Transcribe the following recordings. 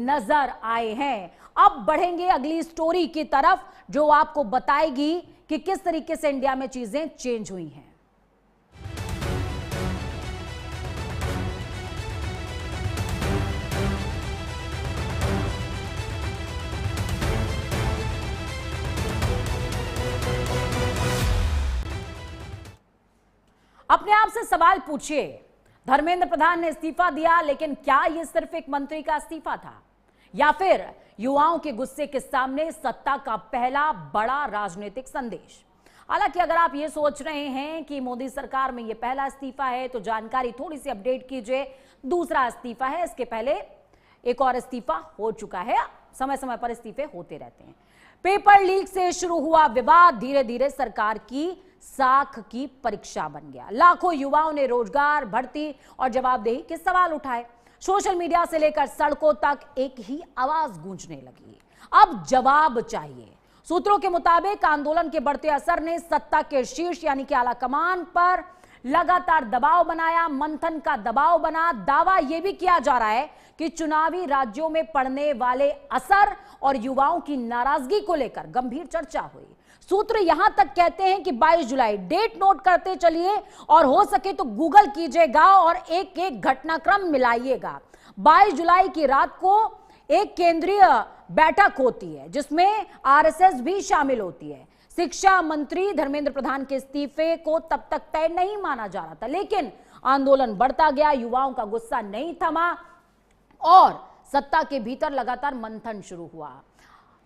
नजर आए हैं। अब बढ़ेंगे अगली स्टोरी की तरफ जो आपको बताएगी कि किस तरीके से इंडिया में चीजें चेंज हुई हैं। अपने आप से सवाल पूछिए, धर्मेंद्र प्रधान ने इस्तीफा दिया, लेकिन क्या यह सिर्फ एक मंत्री का इस्तीफा था या फिर युवाओं के गुस्से के सामने सत्ता का पहला बड़ा राजनीतिक संदेश? हालांकि अगर आप ये सोच रहे हैं कि मोदी सरकार में यह पहला इस्तीफा है तो जानकारी थोड़ी सी अपडेट कीजिए। दूसरा इस्तीफा है, इसके पहले एक और इस्तीफा हो चुका है। समय समय पर इस्तीफे होते रहते हैं। पेपर लीक से शुरू हुआ विवाद धीरे धीरे सरकार की साख की परीक्षा बन गया। लाखों युवाओं ने रोजगार, भर्ती और जवाबदेही के सवाल उठाए। सोशल मीडिया से लेकर सड़कों तक एक ही आवाज गूंजने लगी, अब जवाब चाहिए। सूत्रों के मुताबिक आंदोलन के बढ़ते असर ने सत्ता के शीर्ष यानी कि आला कमान पर लगातार दबाव बनाया, मंथन का दबाव बना। दावा यह भी किया जा रहा है कि चुनावी राज्यों में पड़ने वाले असर और युवाओं की नाराजगी को लेकर गंभीर चर्चा हुई। सूत्र यहां तक कहते हैं कि 22 जुलाई डेट नोट करते चलिए और हो सके तो गूगल कीजिएगा और एक एक घटनाक्रम मिलाइएगा। 22 जुलाई की रात को एक केंद्रीय बैठक होती है जिसमें आरएसएस भी शामिल होती है। शिक्षा मंत्री धर्मेंद्र प्रधान के इस्तीफे को तब तक तय नहीं माना जा रहा था, लेकिन आंदोलन बढ़ता गया, युवाओं का गुस्सा नहीं थमा और सत्ता के भीतर लगातार मंथन शुरू हुआ।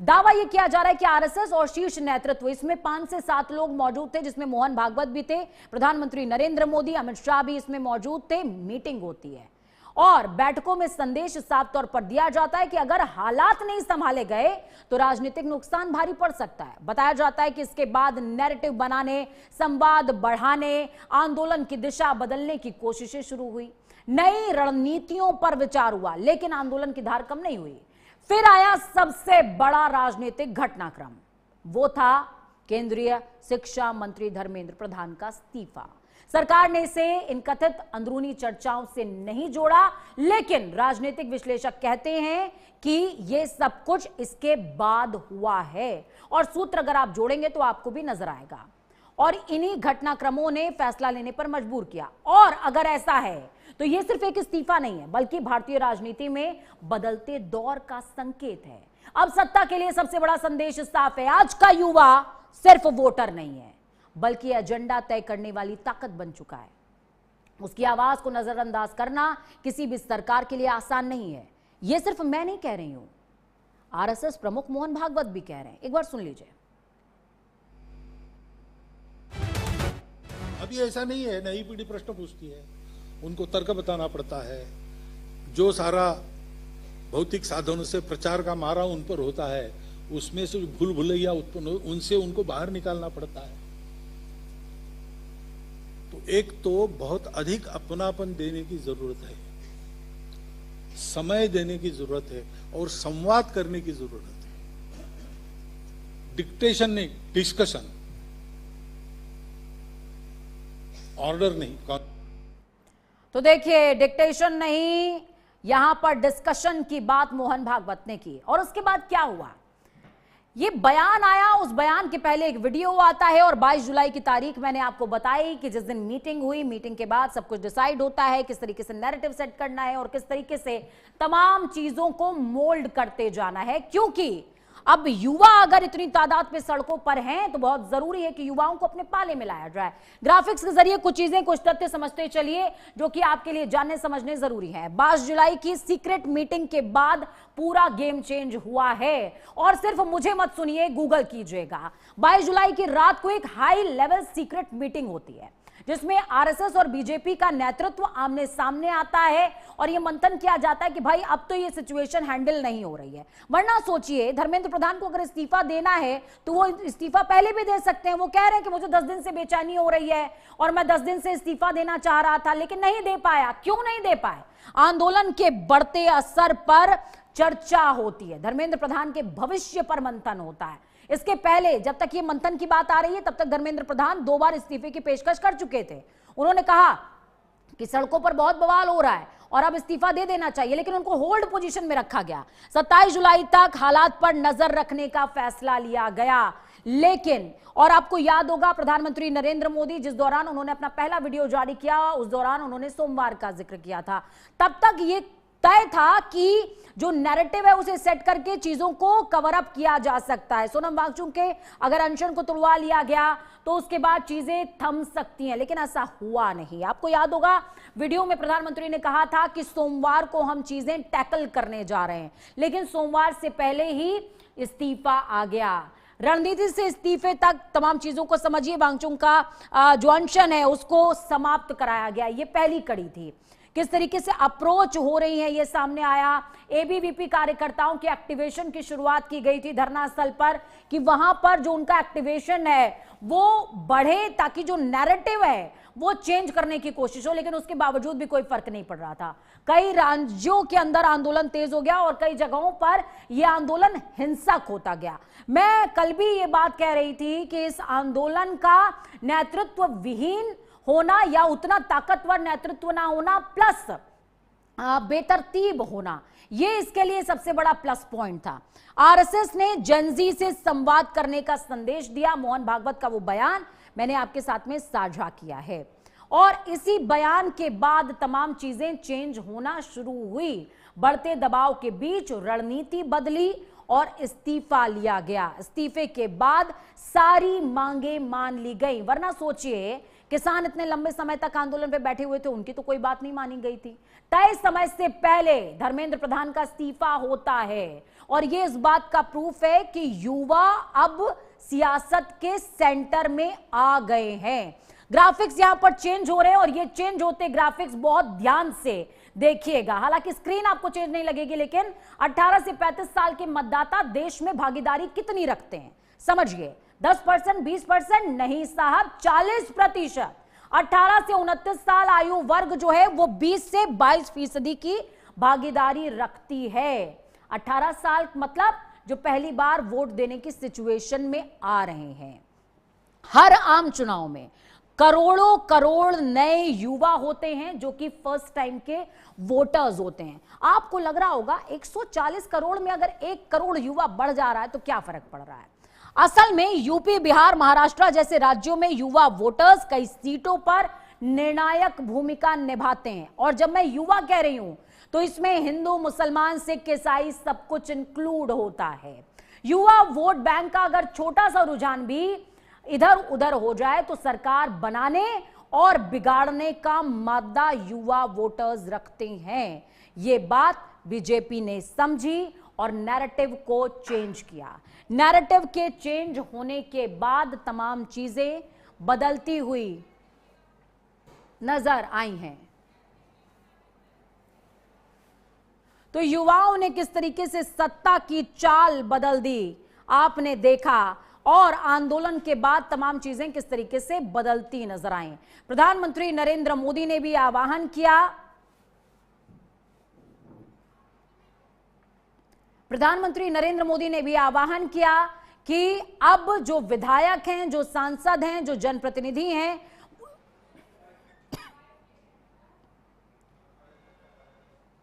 दावा यह किया जा रहा है कि आरएसएस और शीर्ष नेतृत्व, इसमें 5 से 7 लोग मौजूद थे, जिसमें मोहन भागवत भी थे, प्रधानमंत्री नरेंद्र मोदी, अमित शाह भी इसमें मौजूद थे। मीटिंग होती है और बैठकों में संदेश साफ तौर पर दिया जाता है कि अगर हालात नहीं संभाले गए तो राजनीतिक नुकसान भारी पड़ सकता है। बताया जाता है कि इसके बाद नैरेटिव बनाने, संवाद बढ़ाने, आंदोलन की दिशा बदलने की कोशिशें शुरू हुई। नई रणनीतियों पर विचार हुआ, लेकिन आंदोलन की धार कम नहीं हुई। फिर आया सबसे बड़ा राजनीतिक घटनाक्रम, वो था केंद्रीय शिक्षा मंत्री धर्मेंद्र प्रधान का इस्तीफा। सरकार ने इसे इन कथित अंदरूनी चर्चाओं से नहीं जोड़ा, लेकिन राजनीतिक विश्लेषक कहते हैं कि यह सब कुछ इसके बाद हुआ है और सूत्र अगर आप जोड़ेंगे तो आपको भी नजर आएगा। और इन्हीं घटनाक्रमों ने फैसला लेने पर मजबूर किया। और अगर ऐसा है तो यह सिर्फ एक इस्तीफा नहीं है, बल्कि भारतीय राजनीति में बदलते दौर का संकेत है। अब सत्ता के लिए सबसे बड़ा संदेश साफ है, आज का युवा सिर्फ वोटर नहीं है, बल्कि एजेंडा तय करने वाली ताकत बन चुका है। उसकी आवाज को नजरअंदाज करना किसी भी सरकार के लिए आसान नहीं है। यह सिर्फ मैं नहीं कह रही हूं, आरएसएस प्रमुख मोहन भागवत भी कह रहे हैं। एक बार सुन लीजिए। अभी ऐसा नहीं है, नई पीढ़ी प्रश्न पूछती है, उनको तर्क बताना पड़ता है। जो सारा भौतिक साधनों से प्रचार का मारा उन पर होता है, उसमें से भूल भुलैया उत्पन्न हो, उनसे उनको बाहर निकालना पड़ता है। तो एक तो बहुत अधिक अपनापन देने की जरूरत है, समय देने की जरूरत है और संवाद करने की जरूरत है। डिक्टेशन नहीं, डिस्कशन, ऑर्डर नहीं। तो देखिए, डिक्टेशन नहीं, यहां पर डिस्कशन की बात मोहन भागवत ने की। और उसके बाद क्या हुआ, ये बयान आया, उस बयान के पहले एक वीडियो आता है और 22 जुलाई की तारीख मैंने आपको बताई कि जिस दिन मीटिंग हुई, मीटिंग के बाद सब कुछ डिसाइड होता है, किस तरीके से नैरेटिव सेट करना है और किस तरीके से तमाम चीजों को मोल्ड करते जाना है। क्योंकि अब युवा अगर इतनी तादाद पे सड़कों पर हैं तो बहुत जरूरी है कि युवाओं को अपने पाले में लाया जाए। ग्राफिक्स के जरिए कुछ चीजें, कुछ तथ्य समझते चलिए जो कि आपके लिए जानने समझने जरूरी है। 22 जुलाई की सीक्रेट मीटिंग के बाद पूरा गेम चेंज हुआ है और सिर्फ मुझे मत सुनिए, गूगल कीजिएगा। 22 जुलाई की रात को एक हाई लेवल सीक्रेट मीटिंग होती है जिसमें आरएसएस और बीजेपी का नेतृत्व आमने सामने आता है और यह मंथन किया जाता है कि भाई अब तो ये सिचुएशन हैंडल नहीं हो रही है। वरना सोचिए, धर्मेंद्र प्रधान को अगर इस्तीफा देना है तो वो इस्तीफा पहले भी दे सकते हैं। वो कह रहे हैं कि मुझे 10 दिन से बेचैनी हो रही है और मैं 10 दिन से इस्तीफा देना चाह रहा था, लेकिन नहीं दे पाया। क्यों नहीं दे पाए? आंदोलन के बढ़ते असर पर चर्चा होती है, धर्मेंद्र प्रधान के भविष्य पर मंथन होता है। इसके पहले जब तक ये मंथन की बात आ रही है तब तक धर्मेंद्र प्रधान 2 बार इस्तीफे की पेशकश कर चुके थे। उन्होंने कहा कि सड़कों पर बहुत बवाल हो रहा है और अब इस्तीफा दे देना चाहिए, लेकिन उनको होल्ड पोजीशन में रखा गया। 27 जुलाई तक हालात पर नजर रखने का फैसला लिया गया। लेकिन और आपको याद होगा प्रधानमंत्री नरेंद्र मोदी जिस दौरान उन्होंने अपना पहला वीडियो जारी किया, उस दौरान उन्होंने सोमवार का जिक्र किया था। तब तक ये तय था कि जो नैरेटिव है उसे सेट करके चीजों को कवर अप किया जा सकता है। सोनम वांगचुक के अगर अनशन को तुड़वा लिया गया तो उसके बाद चीजें थम सकती हैं, लेकिन ऐसा हुआ नहीं। आपको याद होगा वीडियो में प्रधानमंत्री ने कहा था कि सोमवार को हम चीजें टैकल करने जा रहे हैं, लेकिन सोमवार से पहले ही इस्तीफा आ गया। रणनीति से इस्तीफे तक तमाम चीजों को समझिए। वांगचुक का जो अनशन है उसको समाप्त कराया गया। ये पहली कड़ी थी। किस तरीके से अप्रोच हो रही है ये सामने आया। एबीवीपी कार्यकर्ताओं के एक्टिवेशन की शुरुआत की गई थी धरना स्थल पर, कि वहां पर जो उनका एक्टिवेशन है वो बढ़े ताकि जो नैरेटिव है वो चेंज करने की कोशिश हो, लेकिन उसके बावजूद भी कोई फर्क नहीं पड़ रहा था। कई राज्यों के अंदर आंदोलन तेज हो गया और कई जगहों पर यह आंदोलन हिंसक होता गया। मैं कल भी ये बात कह रही थी कि इस आंदोलन का नेतृत्व विहीन होना या उतना ताकतवर नेतृत्व ना होना प्लस बेतरतीब होना, ये इसके लिए सबसे बड़ा प्लस पॉइंट था। आरएसएस ने जनजी से संवाद करने का संदेश दिया। मोहन भागवत का वो बयान मैंने आपके साथ में साझा किया है, और इसी बयान के बाद तमाम चीजें चेंज होना शुरू हुई। बढ़ते दबाव के बीच रणनीति बदली और इस्तीफा लिया गया। इस्तीफे के बाद सारी मांगे मान ली गई, वरना सोचिए किसान इतने लंबे समय तक आंदोलन पे बैठे हुए थे, उनकी तो कोई बात नहीं मानी गई थी। तय समय से पहले धर्मेंद्र प्रधान का इस्तीफा होता है, और ये इस बात का प्रूफ है कि युवा अब सियासत के सेंटर में आ गए हैं। ग्राफिक्स यहां पर चेंज हो रहे हैं, और ये चेंज होते ग्राफिक्स बहुत ध्यान से देखिएगा। हालांकि स्क्रीन आपको चेंज नहीं लगेगी, लेकिन 18 से 35 साल के मतदाता देश में भागीदारी कितनी रखते हैं समझिए। 10%, 20% नहीं साहब, 40%। 18 से 29 साल आयु वर्ग जो है वो 20 से 22% की भागीदारी रखती है। 18 साल मतलब जो पहली बार वोट देने की सिचुएशन में आ रहे हैं। हर आम चुनाव में करोड़ों करोड़ नए युवा होते हैं जो कि फर्स्ट टाइम के वोटर्स होते हैं। आपको लग रहा होगा 140 करोड़ में अगर 1 करोड़ युवा बढ़ जा रहा है तो क्या फर्क पड़ रहा है। असल में यूपी, बिहार, महाराष्ट्र जैसे राज्यों में युवा वोटर्स कई सीटों पर निर्णायक भूमिका निभाते हैं। और जब मैं युवा कह रही हूं तो इसमें हिंदू, मुसलमान, सिख, ईसाई सब कुछ इंक्लूड होता है। युवा वोट बैंक का अगर छोटा सा रुझान भी इधर उधर हो जाए तो सरकार बनाने और बिगाड़ने का मादा युवा वोटर्स रखते हैं। ये बात बीजेपी ने समझी और नैरेटिव को चेंज किया। नैरेटिव के चेंज होने के बाद तमाम चीजें बदलती हुई नजर आई हैं। तो युवाओं ने किस तरीके से सत्ता की चाल बदल दी आपने देखा, और आंदोलन के बाद तमाम चीजें किस तरीके से बदलती नजर आई। प्रधानमंत्री नरेंद्र मोदी ने भी आह्वान किया। प्रधानमंत्री नरेंद्र मोदी ने भी आह्वान किया कि अब जो विधायक हैं, जो सांसद हैं, जो जनप्रतिनिधि हैं,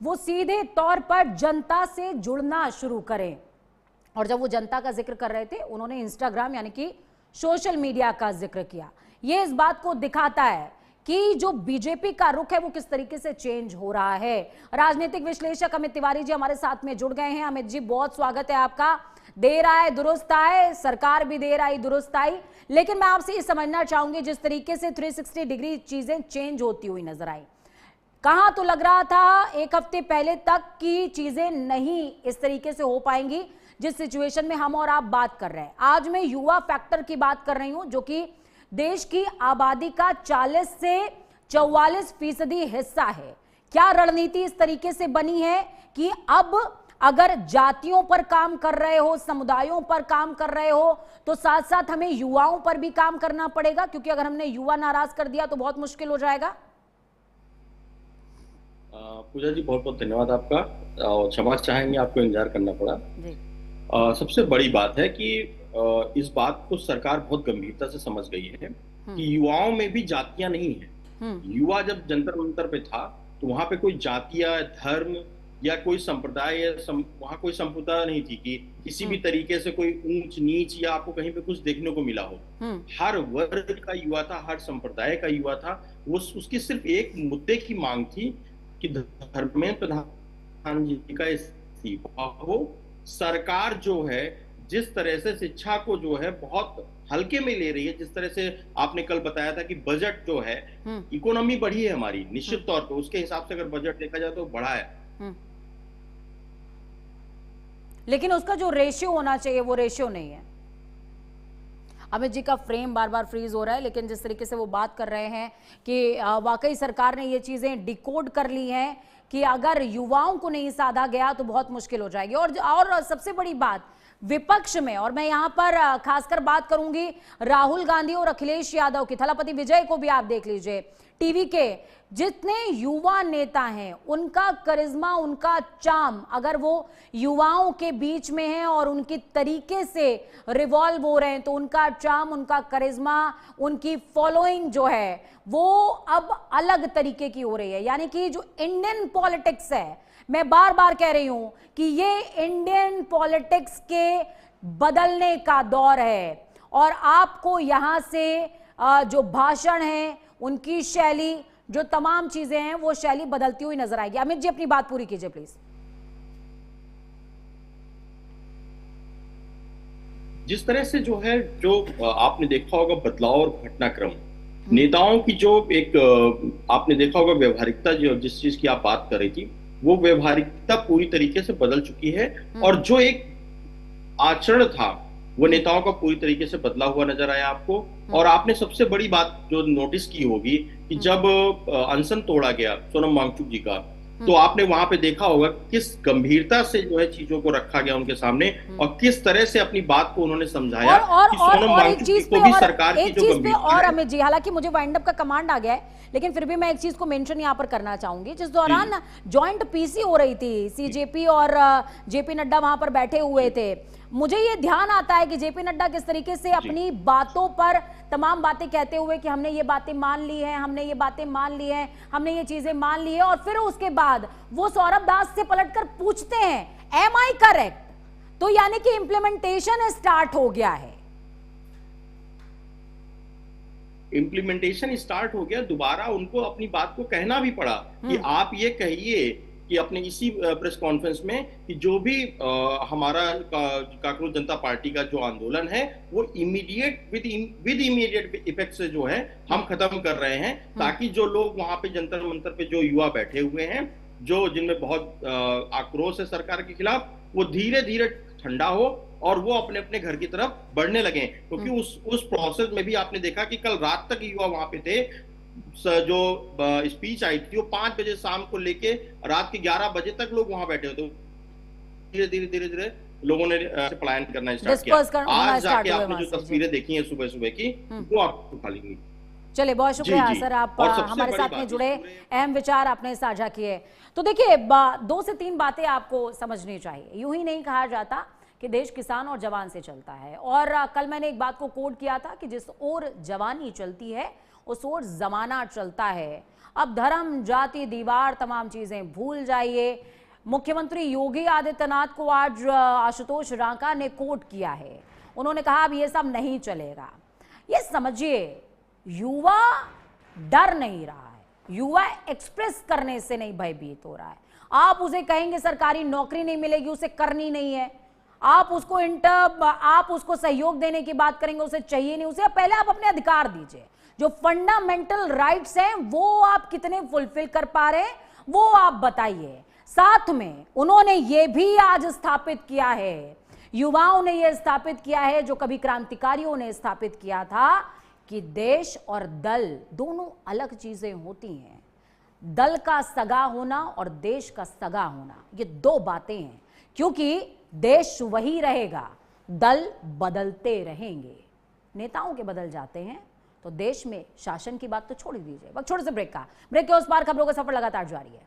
वो सीधे तौर पर जनता से जुड़ना शुरू करें। और जब वो जनता का जिक्र कर रहे थे उन्होंने इंस्टाग्राम यानी कि सोशल मीडिया का जिक्र किया। ये इस बात को दिखाता है कि जो बीजेपी का रुख है वो किस तरीके से चेंज हो रहा है। राजनीतिक विश्लेषक अमित तिवारी जी हमारे साथ में जुड़ गए हैं। अमित जी बहुत स्वागत है आपका। देर आए दुरुस्त आए, सरकार भी देर आई दुरुस्त आई, लेकिन मैं आपसे ये समझना चाहूंगी जिस तरीके से 360 डिग्री चीजें चेंज होती हुई नजर आई। कहां तो लग रहा था एक हफ्ते पहले तक की चीजें नहीं इस तरीके से हो पाएंगी जिस सिचुएशन में हम और आप बात कर रहे हैं। आज मैं युवा फैक्टर की बात कर रही हूं जो कि देश की आबादी का 40 से 44% हिस्सा है। क्या रणनीति इस तरीके से बनी है कि अब अगर जातियों पर काम कर रहे हो, समुदायों पर काम कर रहे हो, तो साथ साथ हमें युवाओं पर भी काम करना पड़ेगा, क्योंकि अगर हमने युवा नाराज कर दिया तो बहुत मुश्किल हो जाएगा। पूजा जी बहुत बहुत धन्यवाद आपका, और क्षमा चाहेंगे आपको इंतजार करना पड़ा जी। सबसे बड़ी बात है कि इस बात को सरकार बहुत गंभीरता से समझ गई है कि युवाओं में भी जातियां नहीं है। युवा जब जंतर मंतर पे था तो वहां पे कोई जाति या धर्म या कोई संप्रदाय या वहां कोई संप्रदाय नहीं थी कि किसी भी तरीके से कोई ऊंच नीच या आपको कहीं पे कुछ देखने को मिला हो। हर वर्ग का युवा था, हर संप्रदाय का युवा था। वो उसकी सिर्फ एक मुद्दे की मांग थी कि धर्मेंद्र प्रधान जी का इस्तीफा हो। सरकार जो है जिस तरह से शिक्षा को जो है बहुत हल्के में ले रही है, जिस तरह से आपने कल बताया था कि बजट जो है, इकोनॉमी बढ़ी है हमारी निश्चित तौर पे, उसके हिसाब से अगर बजट देखा जाए तो बढ़ा है, लेकिन उसका जो रेशियो होना चाहिए वो रेशियो नहीं है। अमित जी का फ्रेम बार बार फ्रीज हो रहा है, लेकिन जिस तरीके से वो बात कर रहे हैं कि वाकई सरकार ने ये चीजें डिकोड कर ली हैं कि अगर युवाओं को नहीं साधा गया तो बहुत मुश्किल हो जाएगी। और सबसे बड़ी बात विपक्ष में, और मैं यहां पर खासकर बात करूंगी राहुल गांधी और अखिलेश यादव की, थलापति विजय को भी आप देख लीजिए, टीवी के जितने युवा नेता हैं उनका करिश्मा, उनका चार्म अगर वो युवाओं के बीच में है और उनकी तरीके से रिवॉल्व हो रहे हैं तो उनका चार्म, उनका करिश्मा, उनकी फॉलोइंग जो है वो अब अलग तरीके की हो रही है। यानी कि जो इंडियन पॉलिटिक्स है, मैं बार बार कह रही हूं कि ये इंडियन पॉलिटिक्स के बदलने का दौर है और आपको यहां से जो भाषण है, उनकी शैली, जो तमाम चीजें हैं वो शैली बदलती हुई नजर आएगी। अमित जी अपनी बात पूरी कीजिए प्लीज। जिस तरह से जो है, जो आपने देखा होगा बदलाव और घटनाक्रम, नेताओं की जो एक आपने देखा होगा व्यवहारिकता, जो जिस चीज की आप बात कर रही थी, वो व्यवहारिकता पूरी तरीके से बदल चुकी है और जो एक आचरण था वो नेताओं का पूरी तरीके से बदला हुआ नजर आया आपको। और आपने सबसे बड़ी बात जो नोटिस की होगी कि जब अनशन तोड़ा गया सोनम वांगचुक जी का, तो आपने वहां पे देखा होगा किस गंभीरता से जो है चीजों को रखा गया उनके सामने और किस तरह से अपनी बात को उन्होंने समझाया कि सोनम वांगचुक को भी सरकार की जो गंभीरता है। और अमित जी, हालांकि मुझे वाइंड अप का कमांड आ गया है, लेकिन फिर भी मैं एक चीज को मेंशन यहां पर करना चाहूंगी। जिस दौरान जॉइंट पीसी हो रही थी, सीजेपी और जेपी नड्डा वहां पर बैठे हुए थे, मुझे ये ध्यान आता है कि जेपी नड्डा किस तरीके से अपनी बातों पर तमाम बातें कहते हुए कि हमने ये बातें मान ली हैं, हमने ये बातें मान ली हैं, हमने ये चीजें मान ली है, और फिर उसके बाद वो सौरभ दास से पलटकर पूछते हैं एम आई करेक्ट? तो यानी कि इंप्लीमेंटेशन स्टार्ट हो गया है। इंप्लीमेंटेशन स्टार्ट हो गया, दोबारा उनको अपनी बात को कहना भी पड़ा कि आप ये कहिए कि अपने इसी प्रेस कॉन्फ्रेंस में कि जो भी हमारा कांग्रेस जनता पार्टी का जो आंदोलन है वो इमीडिएट विद इमीडिएट इफेक्ट से जो है हम खत्म कर रहे हैं, ताकि जो लोग वहां पे जंतर मंतर पे जो युवा बैठे हुए हैं, जो जिनमें बहुत आक्रोश है सरकार के खिलाफ, वो धीरे धीरे ठंडा हो और वो अपने अपने घर की तरफ बढ़ने लगे। क्योंकि उस प्रोसेस में भी आपने देखा कि कल रात तक युवा वहां पे थे। जो स्पीच आई थी वो 5 बजे शाम को लेके रात के 11 बजे तक लोग वहां बैठे होते, धीरे धीरे लोगों ने पलायन करना स्टार्ट किया। आज जाके आपने जो तस्वीरें देखी हैं सुबह सुबह की, वो आपको उठा लेंगी। चलिए, बहुत शुक्रिया सर, आप हमारे साथ में जुड़े, अहम विचार आपने साझा किए। तो देखिए, 2 से 3 बातें आपको समझनी चाहिए। यूं ही नहीं कहा जाता कि देश किसान और जवान से चलता है। और कल मैंने एक बात को कोट किया था कि जिस ओर जवानी चलती है उस ओर जमाना चलता है। अब धर्म, जाति, दीवार, तमाम चीजें भूल जाइए। मुख्यमंत्री योगी आदित्यनाथ को आज आशुतोष रांका ने कोट किया है। उन्होंने कहा अब ये सब नहीं चलेगा। ये समझिए, युवा डर नहीं रहा है, युवा एक्सप्रेस करने से नहीं भयभीत हो रहा है। आप उसे कहेंगे सरकारी नौकरी नहीं मिलेगी, उसे करनी नहीं है। आप उसको सहयोग देने की बात करेंगे, उसे चाहिए नहीं, उसे पहले आप अपने अधिकार दीजिए। जो फंडामेंटल राइट्स हैं वो आप कितने फुलफिल कर पा रहे हैं वो आप बताइए। साथ में उन्होंने ये भी आज स्थापित किया है, युवाओं ने यह स्थापित किया है जो कभी क्रांतिकारियों ने स्थापित किया था, कि देश और दल दोनों अलग चीजें होती हैं। दल का सगा होना और देश का सगा होना, ये 2 बातें हैं। क्योंकि देश वही रहेगा, दल बदलते रहेंगे। नेताओं के बदल जाते हैं तो देश में शासन की बात तो छोड़ ही दीजिए। वक्त छोटे से ब्रेक के उस पार खबरों का सफर लगातार जारी है।